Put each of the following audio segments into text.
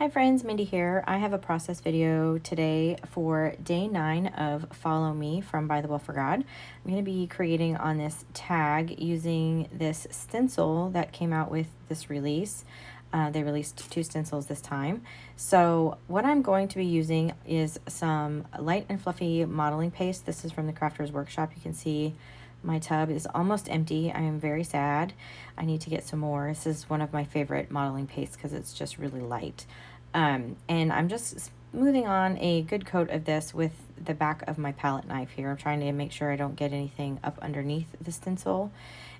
Hi friends, Mindy here. I have a process video today for day 9 of Follow Me from Bythewell4God. I'm going to be creating on this tag using this stencil that came out with this release. They released 2 stencils this time. So what I'm going to be using is some light and fluffy modeling paste. This is from the Crafter's Workshop. You can see my tub is almost empty. I am very sad. I need to get some more. This is one of my favorite modeling pastes because it's just really light. And I'm just smoothing on a good coat of this with the back of my palette knife here. I'm trying to make sure I don't get anything up underneath the stencil.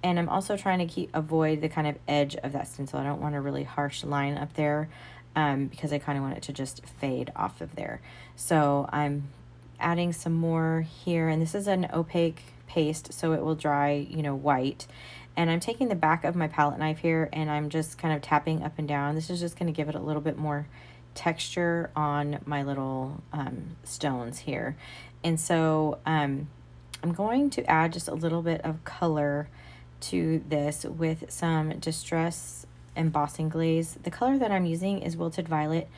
And I'm also trying to avoid the kind of edge of that stencil. I don't want a really harsh line up there because I kind of want it to just fade off of there. So I'm adding some more here, and this is an opaque paste, so it will dry, white. And I'm taking the back of my palette knife here and I'm just kind of tapping up and down. This is just going to give it a little bit more texture on my little stones here. And so I'm going to add just a little bit of color to this with some Distress embossing glaze. The color that I'm using is Wilted Violet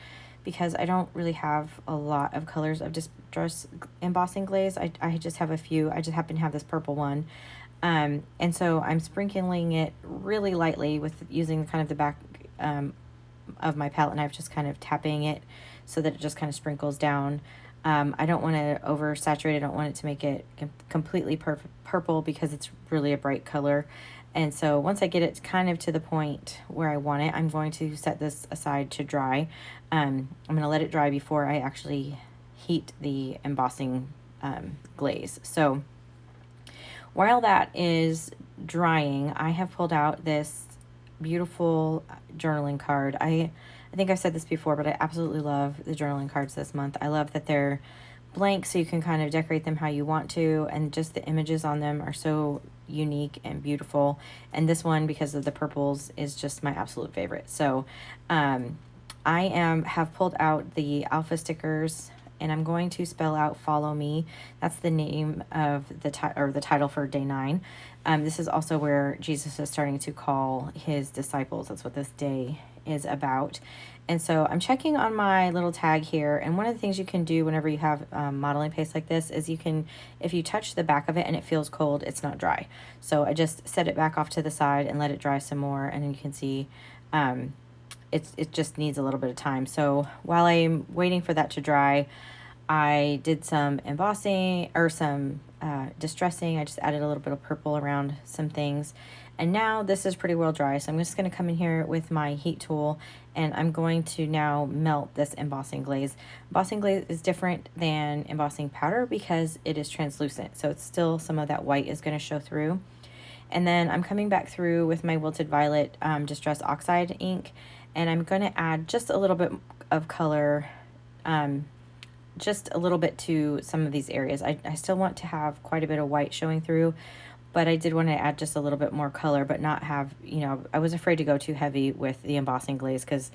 because I don't really have a lot of colors of Distress embossing glaze. I just have a few. I just happen to have this purple one. And so I'm sprinkling it really lightly with using kind of the back of my palette knife, just kind of tapping it so that it just kind of sprinkles down. I don't want to oversaturate. I don't want it to make it completely purple because it's really a bright color. And so once I get it kind of to the point where I want it, I'm going to set this aside to dry. I'm going to let it dry before I actually heat the embossing glaze. So while that is drying, I have pulled out this beautiful journaling card. I think I've said this before, but I absolutely love the journaling cards this month. I love that they're blank, so you can kind of decorate them how you want to, and just the images on them are so unique and beautiful. And this one, because of the purples, is just my absolute favorite. So I have pulled out the alpha stickers, and I'm going to spell out Follow Me. That's the name of the title for day 9. This is also where Jesus is starting to call his disciples. That's what this day is about. And so I'm checking on my little tag here. And one of the things you can do whenever you have modeling paste like this is you can, if you touch the back of it and it feels cold, it's not dry. So I just set it back off to the side and let it dry some more. And then you can see it just needs a little bit of time. So while I'm waiting for that to dry, I did some embossing or some distressing. I just added a little bit of purple around some things. And now this is pretty well dry. So I'm just going to come in here with my heat tool and I'm going to now melt this embossing glaze. Embossing glaze is different than embossing powder because it is translucent. So it's still, some of that white is going to show through. And then I'm coming back through with my Wilted Violet Distress Oxide ink. And I'm going to add just a little bit of color, just a little bit to some of these areas. I still want to have quite a bit of white showing through, but I did want to add just a little bit more color, but not have, I was afraid to go too heavy with the embossing glaze because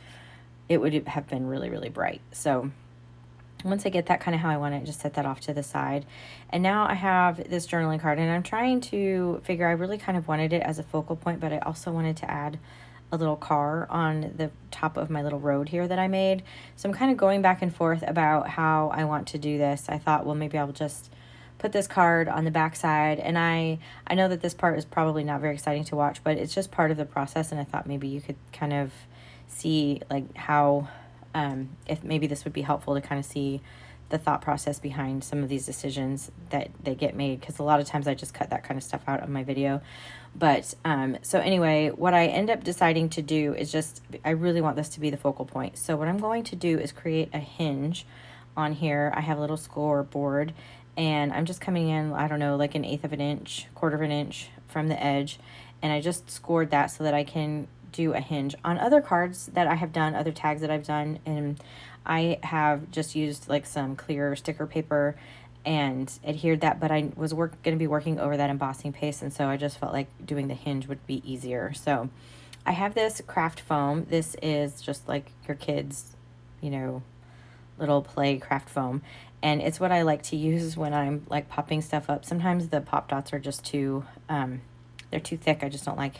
it would have been really, really bright. So once I get that kind of how I want it, just set that off to the side. And now I have this journaling card, and I'm trying to figure, I really kind of wanted it as a focal point, but I also wanted to add a little car on the top of my little road here that I made. So I'm kind of going back and forth about how I want to do this. I thought, well, maybe I'll just put this card on the back side. And I know that this part is probably not very exciting to watch, but it's just part of the process. And I thought maybe you could kind of see like how, if maybe this would be helpful to kind of see the thought process behind some of these decisions that they get made, because a lot of times I just cut that kind of stuff out of my video. But so anyway, what I end up deciding to do is just, I really want this to be the focal point. So what I'm going to do is create a hinge on here. I have a little scoreboard, and I'm just coming in, I don't know, like 1/8 of an inch, 1/4 of an inch from the edge, and I just scored that so that I can do a hinge. On other cards that I have done, other tags that I've done, and I have just used like some clear sticker paper and adhered that, but I was going to be working over that embossing paste, and so I just felt like doing the hinge would be easier. So I have this craft foam. This is just like your kids, little play craft foam, and it's what I like to use when I'm like popping stuff up. Sometimes the pop dots are just too they're too thick. I just don't like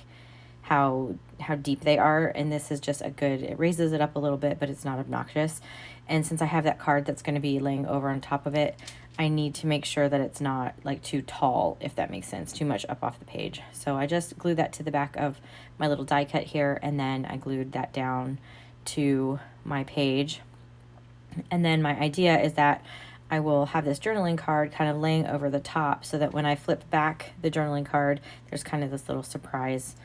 how deep they are, and this is just a good, it raises it up a little bit, but it's not obnoxious. And since I have that card that's going to be laying over on top of it, I need to make sure that it's not like too tall, if that makes sense, too much up off the page. So I just glued that to the back of my little die cut here, and then I glued that down to my page. And then my idea is that I will have this journaling card kind of laying over the top, so that when I flip back the journaling card, there's kind of this little surprise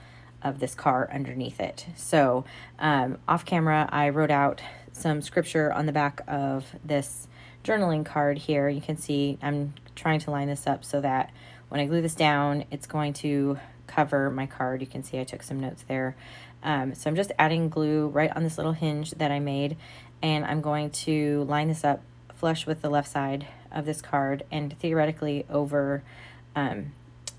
of this card underneath it. So off camera, I wrote out some scripture on the back of this journaling card here. You can see I'm trying to line this up so that when I glue this down, it's going to cover my card. You can see I took some notes there. So I'm just adding glue right on this little hinge that I made, and I'm going to line this up flush with the left side of this card and theoretically over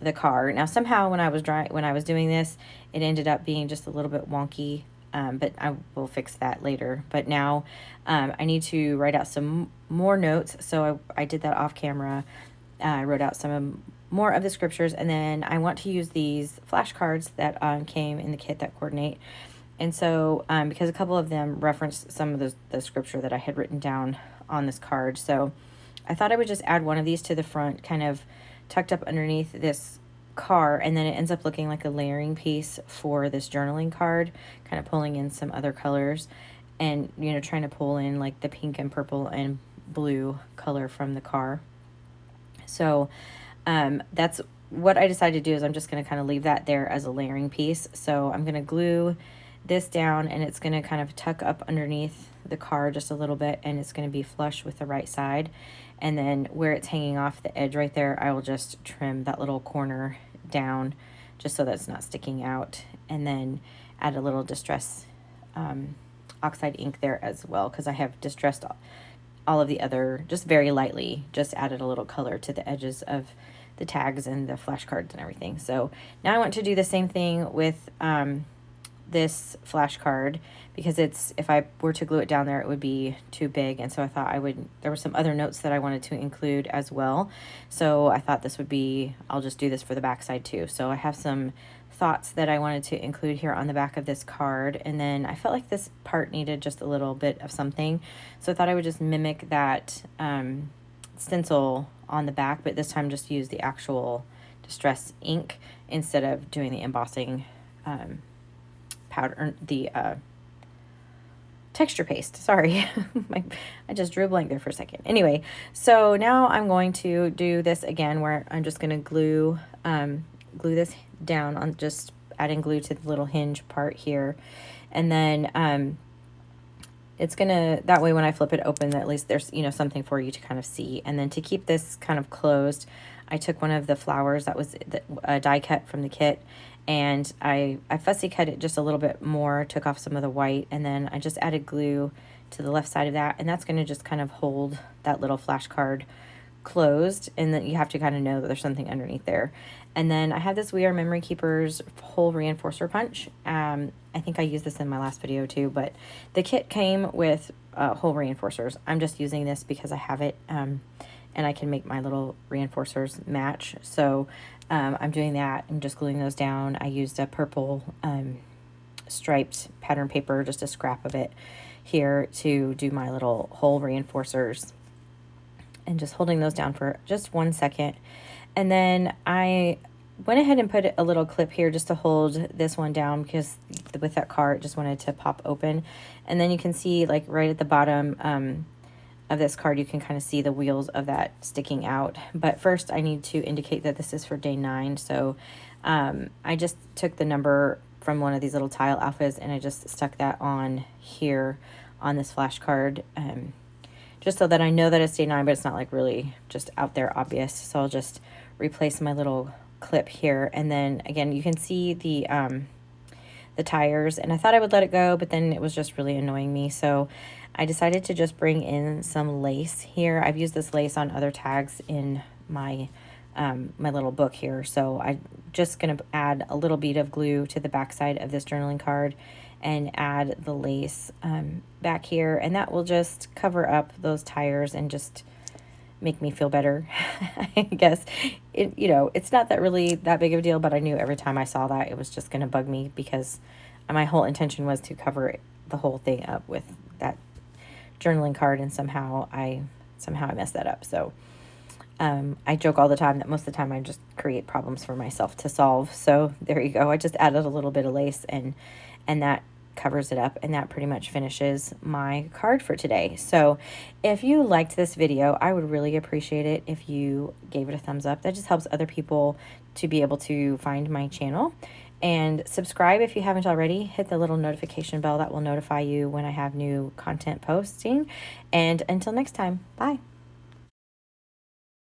the card. Now somehow when I was doing this, it ended up being just a little bit wonky, but I will fix that later. But now I need to write out some more notes, so I did that off camera. I wrote out some more of the scriptures, and then I want to use these flashcards that came in the kit that coordinate. And so because a couple of them referenced some of the scripture that I had written down on this card, so I thought I would just add one of these to the front, kind of tucked up underneath this card, and then it ends up looking like a layering piece for this journaling card, kind of pulling in some other colors and, you know, trying to pull in like the pink and purple and blue color from the car. So that's what I decided to do, is I'm just going to kind of leave that there as a layering piece. So I'm going to glue this down, and it's going to kind of tuck up underneath the card just a little bit, and it's going to be flush with the right side. And then where it's hanging off the edge right there, I will just trim that little corner down just so that it's not sticking out, and then add a little distress oxide ink there as well, because I have distressed all of the other, just very lightly, just added a little color to the edges of the tags and the flashcards and everything. So now I want to do the same thing with this flashcard, because it's, if I were to glue it down there, it would be too big. And so I thought there were some other notes that I wanted to include as well. So I thought this would be, I'll just do this for the back side too. So I have some thoughts that I wanted to include here on the back of this card. And then I felt like this part needed just a little bit of something. So I thought I would just mimic that stencil on the back, but this time just use the actual distress ink instead of doing the embossing powder, the texture paste. Sorry, I just drew a blank there for a second. Anyway, so now I'm going to do this again, where I'm just going to glue this down on, just adding glue to the little hinge part here, and then it's gonna, that way when I flip it open, at least there's, you know, something for you to kind of see. And then to keep this kind of closed, I took one of the flowers that was a die cut from the kit, and I fussy cut it just a little bit more, took off some of the white, and then I just added glue to the left side of that, and that's going to just kind of hold that little flashcard closed, and then you have to kind of know that there's something underneath there. And then I have this We Are Memory Keepers hole reinforcer punch. I think I used this in my last video too, but the kit came with hole reinforcers. I'm just using this because I have it, and I can make my little reinforcers match. So I'm doing that. I'm just gluing those down. I used a purple striped pattern paper, just a scrap of it here, to do my little hole reinforcers, and just holding those down for just 1 second. And then I went ahead and put a little clip here just to hold this one down, because with that card, just wanted to pop open. And then you can see, like, right at the bottom of this card, you can kind of see the wheels of that sticking out. But first I need to indicate that this is for day 9. So I just took the number from one of these little tile alphas, and I just stuck that on here on this flashcard, just so that I know that it's day 9, but it's not like really just out there obvious. So I'll just replace my little clip here, and then again you can see the tires, and I thought I would let it go, but then it was just really annoying me, so I decided to just bring in some lace here. I've used this lace on other tags in my my little book here, so I'm just gonna add a little bead of glue to the back side of this journaling card and add the lace back here, and that will just cover up those tires and just make me feel better. I guess it's not that really that big of a deal, but I knew every time I saw that it was just going to bug me, because my whole intention was to cover the whole thing up with that journaling card, and somehow I messed that up. So I joke all the time that most of the time I just create problems for myself to solve. So there you go. I just added a little bit of lace, and that covers it up, and that pretty much finishes my card for today. So if you liked this video, I would really appreciate it if you gave it a thumbs up. That just helps other people to be able to find my channel. And subscribe if you haven't already. Hit the little notification bell that will notify you when I have new content posting. And until next time, bye.